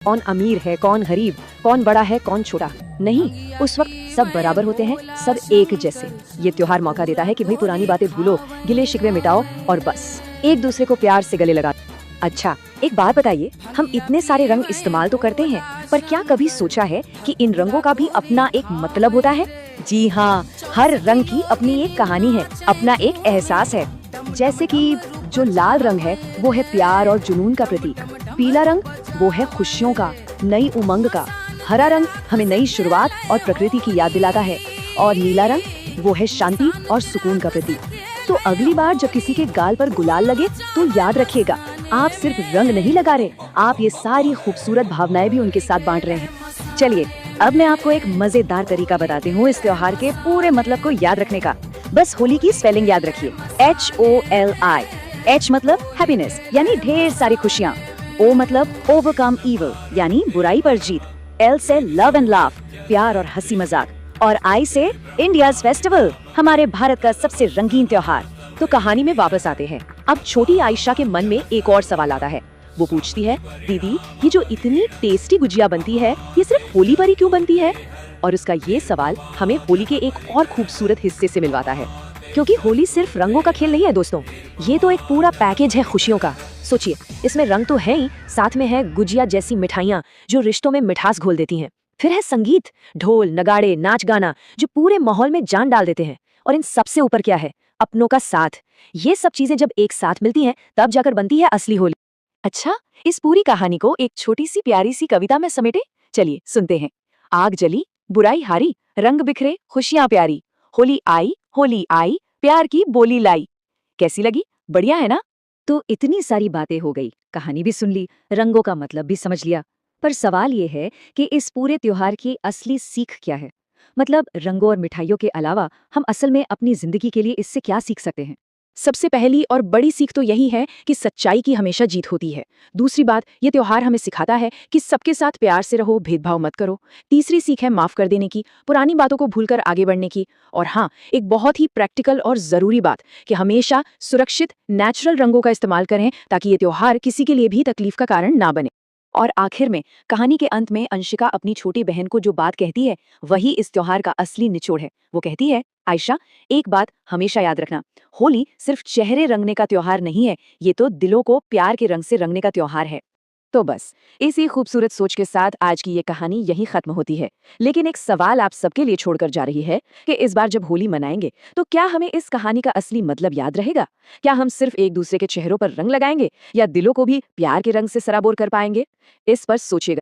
कौन अमीर है, कौन गरीब, कौन बड़ा है, कौन छोटा। नहीं, उस वक्त सब बराबर होते हैं, सब एक जैसे। ये त्योहार मौका देता है कि भाई पुरानी बातें भूलो, गिले शिकवे मिटाओ और बस एक दूसरे को प्यार से गले लगा। अच्छा, एक बात बताइए, हम इतने सारे रंग इस्तेमाल तो करते हैं, पर क्या कभी सोचा है कि इन रंगों का भी अपना एक मतलब होता है? जी हाँ, हर रंग की अपनी एक कहानी है, अपना एक एहसास है। जैसे कि जो लाल रंग है वो है प्यार और जुनून का प्रतीक, पीला रंग वो है खुशियों का, नई उमंग का, हरा रंग हमें नई शुरुआत और प्रकृति की याद दिलाता है, और नीला रंग वो है शांति और सुकून का प्रतीक। तो अगली बार जब किसी के गाल पर गुलाल लगे तो याद रखिएगा, आप सिर्फ रंग नहीं लगा रहे, आप ये सारी खूबसूरत भावनाएं भी उनके साथ बांट रहे हैं। चलिए, अब मैं आपको एक मजेदार तरीका बताती हूँ इस त्योहार के पूरे मतलब को याद रखने का। बस होली की स्पेलिंग याद रखिए, HOLI। H मतलब हैप्पीनेस यानी ढेर सारी खुशियाँ, O मतलब ओवरकम इविल यानी बुराई पर जीत, L से लव एंड लाफ प्यार और हंसी मजाक, और I से इंडियाज फेस्टिवल हमारे भारत का सबसे रंगीन त्योहार। तो कहानी में वापस आते हैं। अब छोटी आयशा के मन में एक और सवाल आता है। वो पूछती है, दीदी ये जो इतनी टेस्टी गुजिया बनती है ये सिर्फ होली पर ही क्यों बनती है? और उसका ये सवाल हमें होली के एक और खूबसूरत हिस्से से मिलवाता है, क्योंकि होली सिर्फ रंगों का खेल नहीं है दोस्तों, ये तो एक पूरा पैकेज है खुशियों का। सोचिए, इसमें रंग तो है ही, साथ में है गुजिया जैसी मिठाइयाँ जो रिश्तों में मिठास घोल देती हैं। फिर है संगीत, ढोल नगाड़े नाच गाना जो पूरे माहौल में जान डाल देते हैं। और इन सबसे ऊपर क्या है? अपनों का साथ। ये सब चीजें जब एक साथ मिलती हैं तब जाकर बनती है असली होली। अच्छा, इस पूरी कहानी को एक छोटी सी प्यारी सी कविता में समेटे, चलिए सुनते हैं। आग जली, बुराई हारी, रंग बिखरे, खुशियां प्यारी, होली आई, प्यार की बोली लाई। कैसी लगी? बढ़िया है ना? तो इतनी सारी बातें हो गई, कहानी भी सुन ली, रंगों का मतलब भी समझ लिया, पर सवाल ये है कि इस पूरे त्योहार की असली सीख क्या है? मतलब रंगों और मिठाइयों के अलावा हम असल में अपनी जिंदगी के लिए इससे क्या सीख सकते हैं? सबसे पहली और बड़ी सीख तो यही है कि सच्चाई की हमेशा जीत होती है। दूसरी बात, ये त्योहार हमें सिखाता है कि सबके साथ प्यार से रहो, भेदभाव मत करो। तीसरी सीख है माफ कर देने की, पुरानी बातों को भूलकर आगे बढ़ने की। और हाँ, एक बहुत ही प्रैक्टिकल और जरूरी बात कि हमेशा सुरक्षित नेचुरल रंगों का इस्तेमाल करें ताकि ये त्योहार किसी के लिए भी तकलीफ का कारण ना बने। और आखिर में कहानी के अंत में अंशिका अपनी छोटी बहन को जो बात कहती है वही इस त्योहार का असली निचोड़ है। वो कहती है, आयशा एक बात हमेशा याद रखना, होली सिर्फ चेहरे रंगने का त्योहार नहीं है, ये तो दिलों को प्यार के रंग से रंगने का त्योहार है। तो बस इसी खूबसूरत सोच के साथ आज की ये कहानी यहीं खत्म होती है। लेकिन एक सवाल आप सबके लिए छोड़कर जा रही है कि इस बार जब होली मनाएंगे तो क्या हमें इस कहानी का असली मतलब याद रहेगा? क्या हम सिर्फ एक दूसरे के चेहरों पर रंग लगाएंगे या दिलों को भी प्यार के रंग से सराबोर कर पाएंगे? इस पर सोचिएगा।